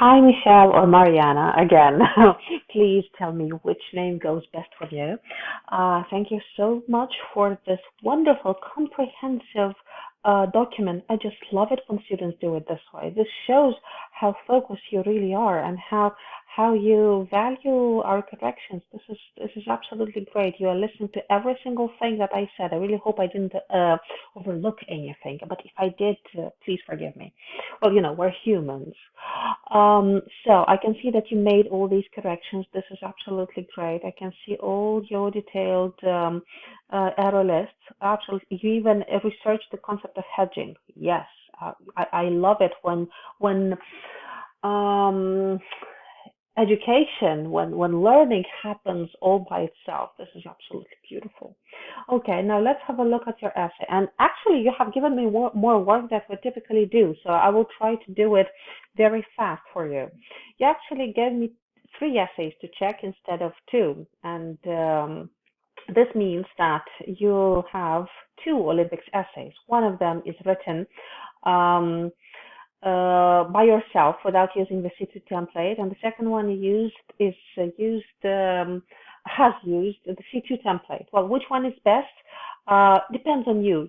Hi, Michelle or Mariana again. Please tell me which name goes best for you. Thank you so much for this wonderful, comprehensive document. I just love it when students do it this way. This shows how focused you really are and how you value our corrections. This is absolutely great. You are listening to every single thing that I said. I really hope I didn't overlook anything, but if I did, please forgive me. Well, we're humans. So I can see that you made all these corrections. This is absolutely great. I can see all your detailed error lists. Absolutely. You even researched the concept of hedging. Yes, I love it when um, education, when learning happens all by itself. This is absolutely beautiful. Okay, now let's have a look at your essay. And actually, you have given me more work than we typically do, so I will try to do it very fast for you. You actually gave me three essays to check instead of two, and this means that you have two Olympics essays. One of them is written um, by yourself without using the C2 template, and the second one has used the C2 template. Well, which one is best? Depends on you,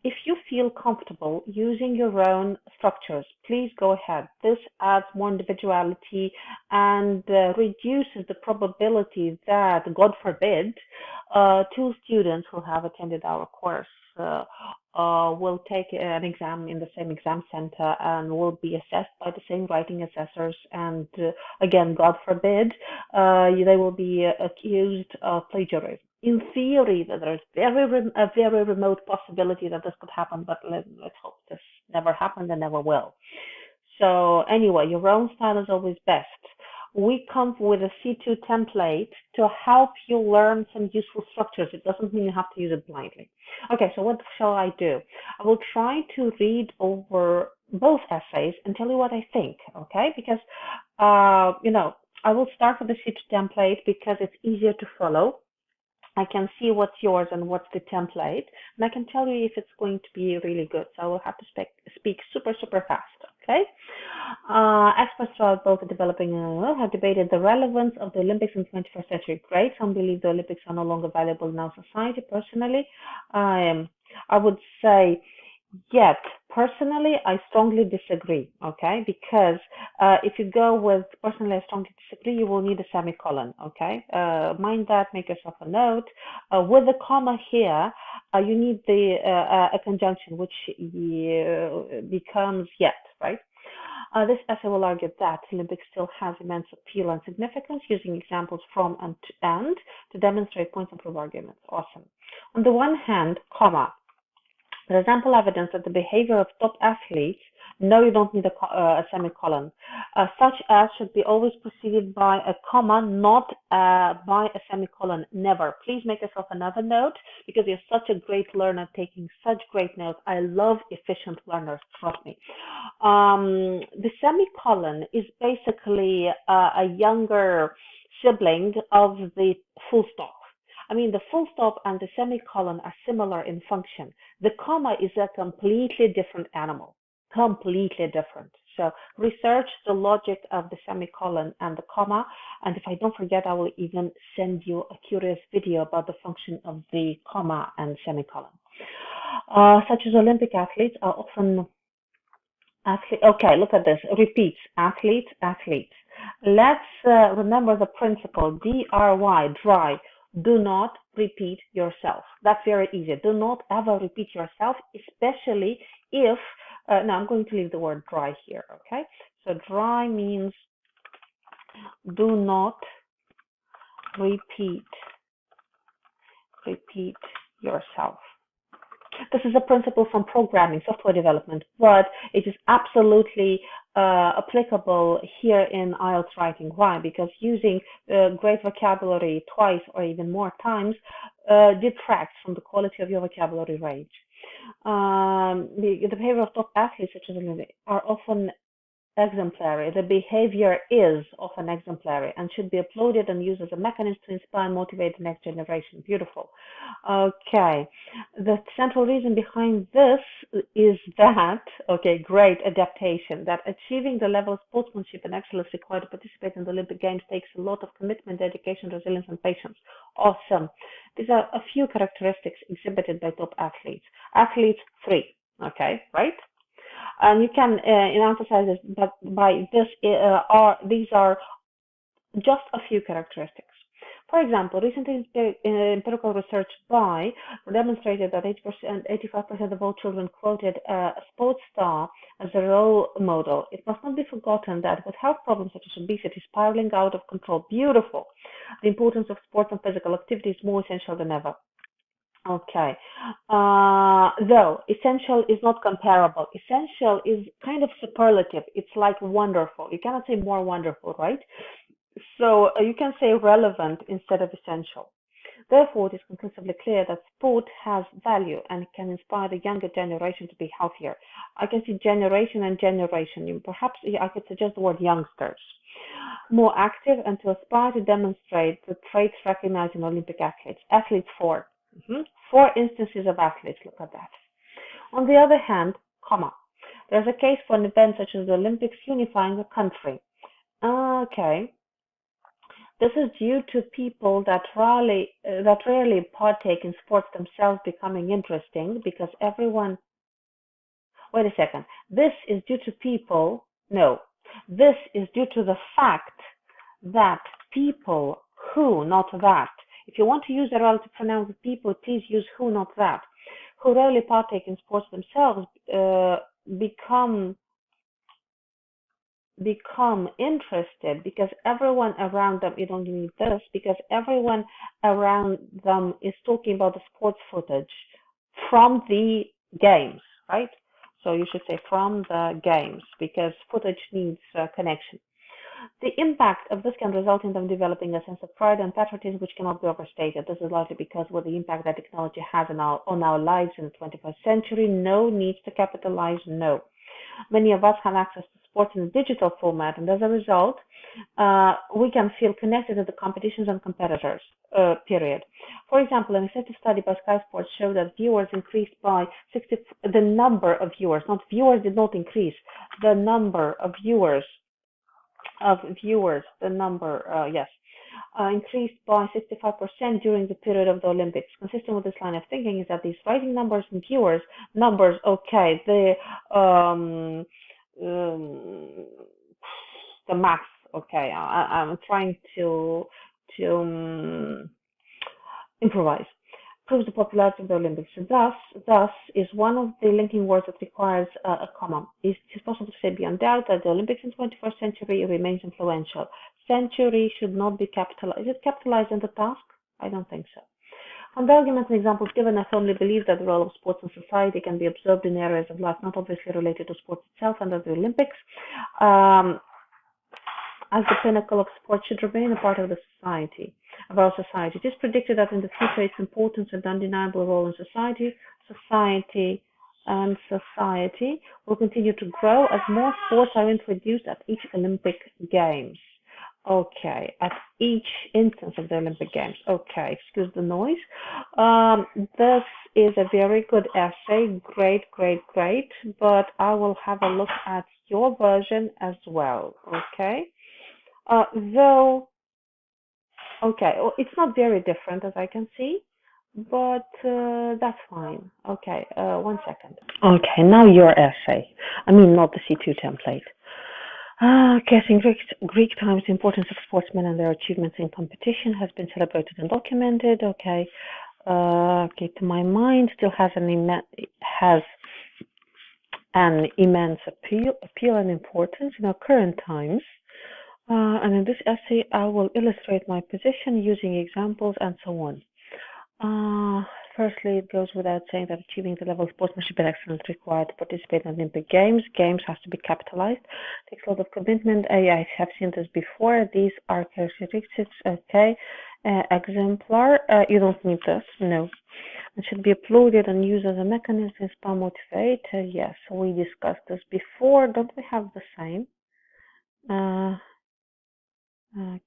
If you feel comfortable using your own structures, please go ahead. This adds more individuality and reduces the probability that, God forbid, two students who have attended our course will take an exam in the same exam center and will be assessed by the same writing assessors. And again, God forbid, they will be accused of plagiarism. In theory, that there's a very remote possibility that this could happen, but let's hope this never happened and never will. So anyway, your own style is always best. We come with a C2 template to help you learn some useful structures. It doesn't mean you have to use it blindly. Okay, so what shall I do? I will try to read over both essays and tell you what I think, okay? Because, I will start with the C2 template because it's easier to follow. I can see what's yours and what's the template, and I can tell you if it's going to be really good. So I will have to speak super, super fast, okay? Experts throughout both the developing and the world have debated the relevance of the Olympics in the 21st century. Great. Some believe the Olympics are no longer valuable in our society. Personally, I would say yet, personally, I strongly disagree, okay? Because if you go with personally, I strongly disagree, you will need a semicolon, okay? Mind that, make yourself a note. With the comma here, you need a conjunction, which becomes yet, right? This essay will argue that Olympics still has immense appeal and significance, using examples from and to end to demonstrate points and prove arguments. Awesome. On the one hand, comma, there is ample evidence that the behavior of top athletes, no, you don't need a semicolon, such as should be always preceded by a comma, not by a semicolon, never. Please make yourself another note because you're such a great learner taking such great notes. I love efficient learners, trust me. The semicolon is basically a younger sibling of the full stop. I mean, the full stop and the semicolon are similar in function. The comma is a completely different animal, completely different. So research the logic of the semicolon and the comma. And if I don't forget, I will even send you a curious video about the function of the comma and semicolon. Such as Olympic athletes are often okay, look at this. Repeats, athletes, athletes. Let's remember the principle, DRY, dry. Do not repeat yourself. That's very easy. Do not ever repeat yourself, especially if, now I'm going to leave the word dry here, okay? So dry means do not repeat yourself. This is a principle from programming, software development, but it is absolutely applicable here in IELTS writing. Why? Because using great vocabulary twice or even more times detracts from the quality of your vocabulary range. The behavior of top athletes, such as are often exemplary. The behavior is often exemplary and should be applauded and used as a mechanism to inspire and motivate the next generation. Beautiful. Okay. The central reason behind this is that, okay, great adaptation, that achieving the level of sportsmanship and excellence required to participate in the Olympic Games takes a lot of commitment, dedication, resilience, and patience. Awesome. These are a few characteristics exhibited by top athletes. Athletes, three. Okay, right? And you can emphasize this, but by this these are just a few characteristics. For example, recent empirical research by demonstrated that 80%, 85% of all children quoted a sports star as a role model. It must not be forgotten that with health problems such as obesity spiraling out of control, beautiful, the importance of sports and physical activity is more essential than ever. Okay. Though essential is not comparable. Essential is kind of superlative. It's like wonderful. You cannot say more wonderful, right? So you can say relevant instead of essential. Therefore, it is conclusively clear that sport has value and can inspire the younger generation to be healthier. I can see generation and generation. Perhaps I could suggest the word youngsters. More active and to aspire to demonstrate the traits recognized in Olympic athletes. Athletes 4. Four instances of athletes. Look at that. On the other hand, comma, there's a case for an event such as the Olympics unifying the country. Okay. This is due to people that rarely partake in sports themselves becoming interesting because everyone. Wait a second. This is due to people. No. This is due to the fact that people who, not that. If you want to use a relative pronoun with people, please use who, not that. Who rarely partake in sports themselves become interested because everyone around them, you don't need this, because everyone around them is talking about the sports footage from the games, right? So you should say from the games because footage needs connection. The impact of this can result in them developing a sense of pride and patriotism which cannot be overstated. This is largely because with the impact that technology has on our lives in the 21st century, no needs to capitalize no. Many of us have access to sports in a digital format, and as a result, we can feel connected to the competitions and competitors, period. For example, an extensive study by Sky Sports showed that viewers increased by 60, the number of viewers, not viewers did not increase, the number of viewers, the number, yes, increased by 65% during the period of the Olympics. Consistent with this line of thinking is that these rising numbers in viewers, okay, the math, okay, I'm trying to improvise, proves the popularity of the Olympics. Thus is one of the linking words that requires a comma. It is possible to say beyond doubt that the Olympics in the 21st century remains influential. Century should not be capitalized. Is it capitalized in the task? I don't think so. From the arguments and examples given, I firmly believe that the role of sports in society can be observed in areas of life not obviously related to sports itself and as the Olympics. As the pinnacle of sport should remain a part of the society, of our society. It is predicted that in the future its importance and undeniable role in society will continue to grow as more sports are introduced at each Olympic Games. Okay, at each instance of the Olympic Games. Okay, excuse the noise. This is a very good essay. Great, but I will have a look at your version as well. Okay. Okay, it's not very different as I can see, but that's fine. Okay, 1 second. Okay, now your essay. I mean, not the C2 template. Okay, in Greek times, the importance of sportsmen and their achievements in competition has been celebrated and documented. Okay, to my mind, still has an immense appeal and importance in our current times. And in this essay, I will illustrate my position using examples and so on. Firstly, it goes without saying that achieving the level of sportsmanship and excellence required to participate in Olympic Games has to be capitalized. It takes a lot of commitment. I have seen this before. These are characteristics. Okay, exemplar. You don't need this. No. It should be uploaded and used as a mechanism to inspire, motivate. Yes, we discussed this before. Don't we have the same?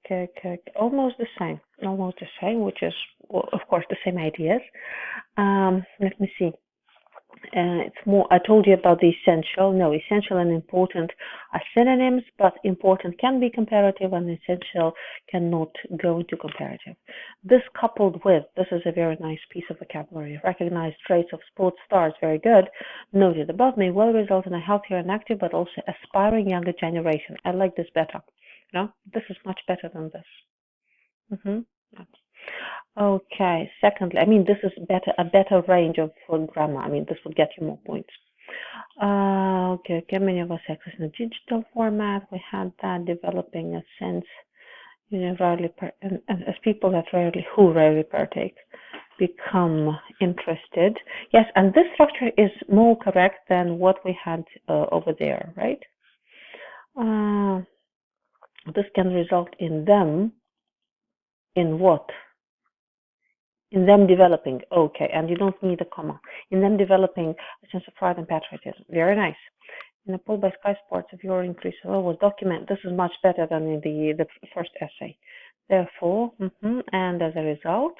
Okay. Almost the same. Almost the same, which is, well, of course, the same ideas. Let me see. It's more, I told you about the essential. No, essential and important are synonyms, but important can be comparative and essential cannot go into comparative. This coupled with, this is a very nice piece of vocabulary. Recognized traits of sports stars, very good. Noted above may well result in a healthier and active, but also aspiring younger generation. I like this better. This is much better than this. Mm-hmm. Okay. Secondly, I mean, this is a better range of grammar. I mean, this will get you more points. Okay. Many of us access in a digital format. We had that developing a sense, rarely, and as people that rarely partake, become interested. Yes, and this structure is more correct than what we had over there, right? This can result in them, in what? In them developing, okay, and you don't need a comma. In them developing a sense of pride and patriotism. Very nice. In a poll by Sky Sports, if your increase was document, this is much better than in the first essay. Therefore, and as a result,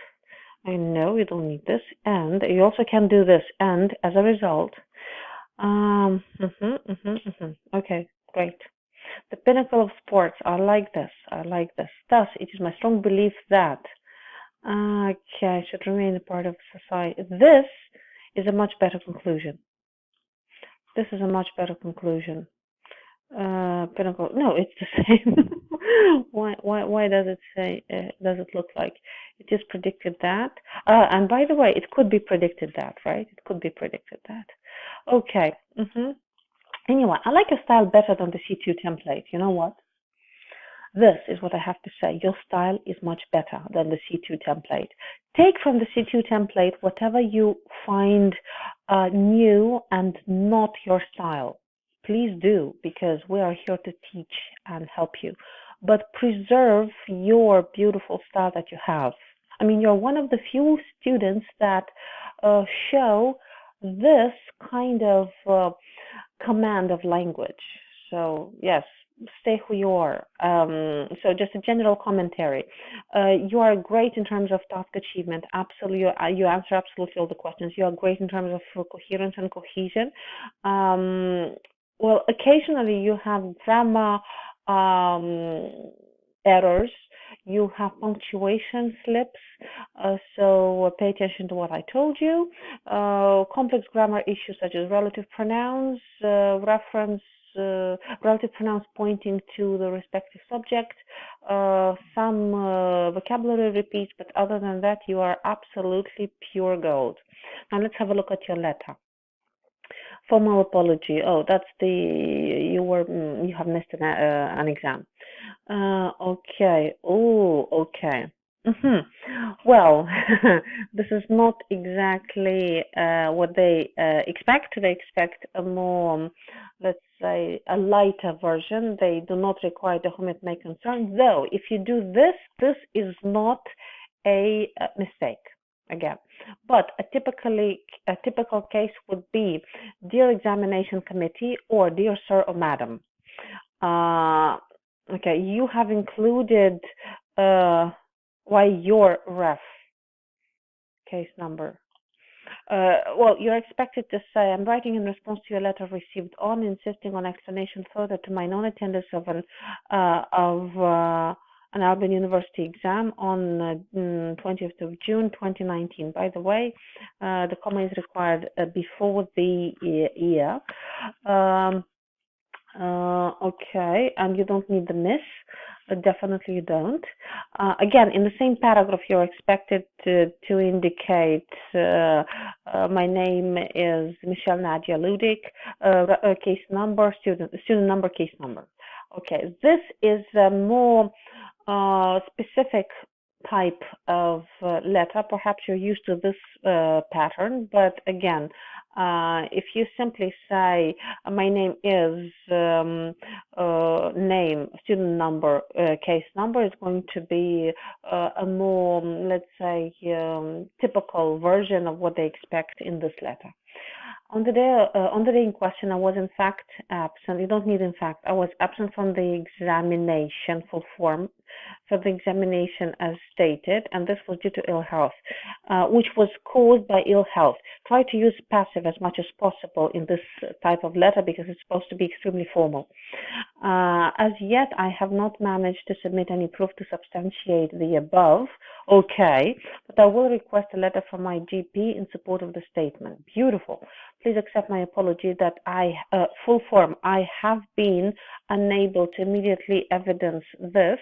I know you don't need this, and you also can do this, and as a result, okay, great. The pinnacle of sports, I like this. Thus, it is my strong belief that okay, should remain a part of society. This is a much better conclusion. Pinnacle. No, it's the same. Why does it say? Does it look like it just predicted that? And by the way, it could be predicted that, right? It could be predicted that. Okay. Anyway, I like your style better than the C2 template. You know what? This is what I have to say. Your style is much better than the C2 template. Take from the C2 template whatever you find new and not your style. Please do, because we are here to teach and help you. But preserve your beautiful style that you have. I mean, you're one of the few students that show this kind of command of language. So, yes, stay who you are. So just a general commentary. You are great in terms of task achievement. Absolutely, you answer absolutely all the questions. You are great in terms of coherence and cohesion. Well, occasionally you have grammar errors. You have punctuation slips. So pay attention to what I told you. Complex grammar issues such as relative pronouns, reference, relative pronouns pointing to the respective subject, some vocabulary repeats, but other than that, you are absolutely pure gold. Now let's have a look at your letter. Formal apology. Oh, that's you have missed an exam. Okay. Oh, okay. Well, this is not exactly what they expect. They expect a more, let's say, a lighter version. They do not require the whom it may concern. Though, if you do this, this is not a mistake. Again, but a typical case would be, dear examination committee, or dear sir or madam. Okay, you have included why your ref case number. Well, you're expected to say, I'm writing in response to your letter received on, insisting on explanation further to my non-attendance of an Albany University exam on 20th of June 2019. By the way, the comma is required before the year. Okay, and you don't need the miss. Definitely you don't. Again, in the same paragraph, you're expected to indicate my name is Michelle Nadia Ludik, case number, student number, case number. Okay, this is a more specific type of letter. Perhaps you're used to this pattern, but again, if you simply say my name is name, student number, case number, is going to be a more, let's say, typical version of what they expect in this letter. On the day in question, I was in fact absent. You don't need in fact. I was absent from the examination full form. for the examination as stated, and this was due to ill health, which was caused by ill health. Try to use passive as much as possible in this type of letter because it's supposed to be extremely formal. As yet, I have not managed to submit any proof to substantiate the above. Okay, but I will request a letter from my GP in support of the statement. Beautiful. Please accept my apology that full form, I have been unable to immediately evidence this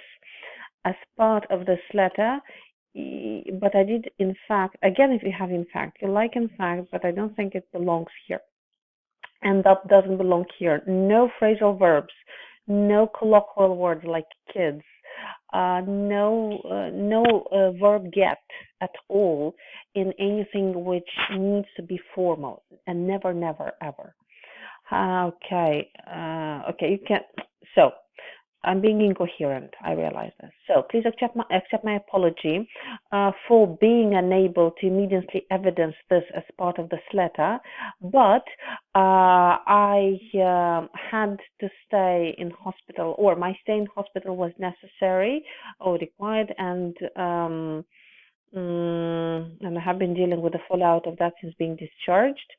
as part of this letter, but I did, in fact, again, if you have in fact, you like in fact, but I don't think it belongs here. And that doesn't belong here. No phrasal verbs, no colloquial words like kids, no verb get at all in anything which needs to be formal, and never, never, ever. Okay, you can. So I'm being incoherent. I realize this. So please accept my apology for being unable to immediately evidence this as part of this letter. But I had to stay in hospital, or my stay in hospital was necessary or required, and I have been dealing with the fallout of that since being discharged.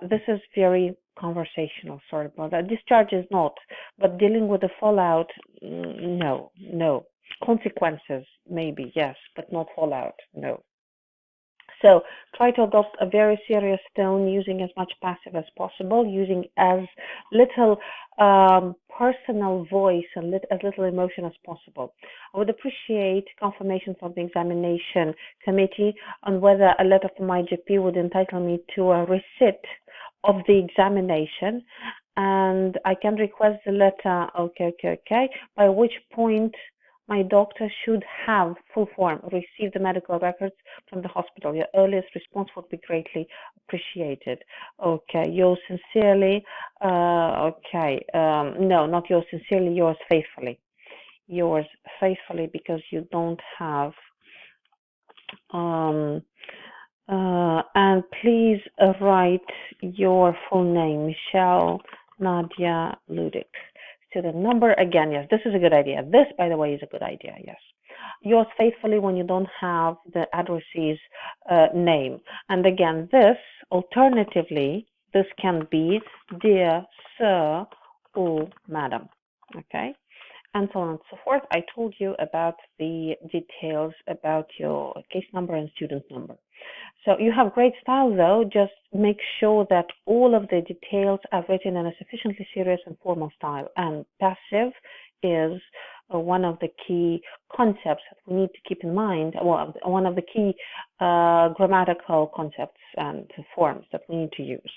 This is very conversational. Sorry about that. Discharge is not, but dealing with the fallout, no. Consequences, maybe, yes, but not fallout, no. So try to adopt a very serious tone, using as much passive as possible, using as little personal voice and as little emotion as possible. I would appreciate confirmation from the examination committee on whether a letter from my GP would entitle me to a receipt of the examination, and I can request the letter, okay, by which point my doctor should have full form received the medical records from the hospital. Your earliest response would be greatly appreciated. Okay, yours sincerely. No, not yours sincerely, yours faithfully. Yours faithfully, because you don't have. And please write your full name, Michelle Nadia Ludic. Student number, again, yes, this is a good idea. This, by the way, is a good idea, yes. Yours faithfully when you don't have the addressee's name. And again, this, alternatively, this can be dear sir or madam, okay? And so on and so forth. I told you about the details about your case number and student number. So you have great style, though. Just make sure that all of the details are written in a sufficiently serious and formal style. And passive is one of the key concepts that we need to keep in mind. Well, one of the key grammatical concepts and forms that we need to use.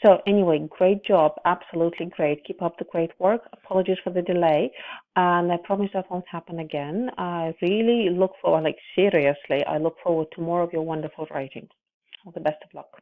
So anyway, great job. Absolutely great. Keep up the great work. Apologies for the delay. And I promise that won't happen again. I really look forward, seriously, I look forward to more of your wonderful writing. All the best of luck.